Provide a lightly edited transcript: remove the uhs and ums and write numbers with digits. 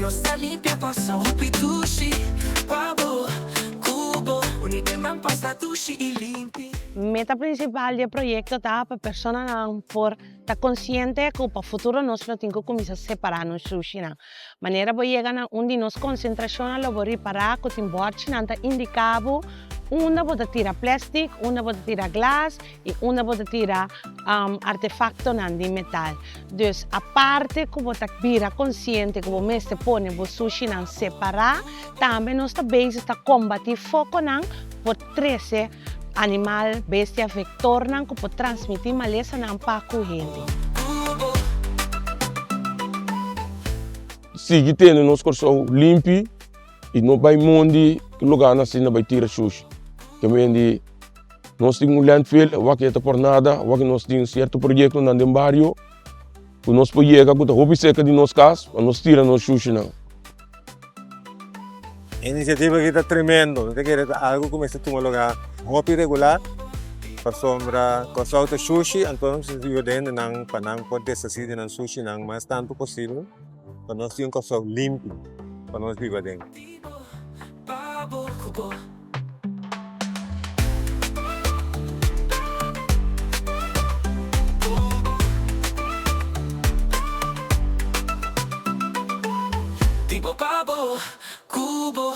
Nossa limpi'e passa dushi, babo, cubo, unidemang pasta dushi e limpi'e. Meta principal do projeto tá para pessoas não por tá consciente que para o futuro nós temos que começar a separar no shushi na maneira para chegar a onde nós concentração a labor reparar que tem bote não tá indicado uma pode tirar plástico, uma pode tirar glas e uma pode tirar artefacto de metal. Então, a parte que você vira consciente que você põe o sushi não separar, também nós também está combater foco não por 13 animal, bestia, vector não que pode transmitir maleza não para a corrente. Sigue tendo nos Kòrsou limpi e não vai mundi lugar assim não vai tirar shushi. Que mendi nós temos landfill, aqui é por nada, aqui nós temos certo projeto na do bairro, que nós podemos chegar com a roupa seca de nosso caso, nós tira nos shushi não. A iniciativa aqui está tremendo, não quer algo começa a tomar lugar, roupa regular, para sombra, Kòrsou de shushi, então se viu dentro não para não poder sair de sushi não mais tanto possível, para nós ter Kòrsou limpo, para nós viver dentro. Tipo babo, cubo.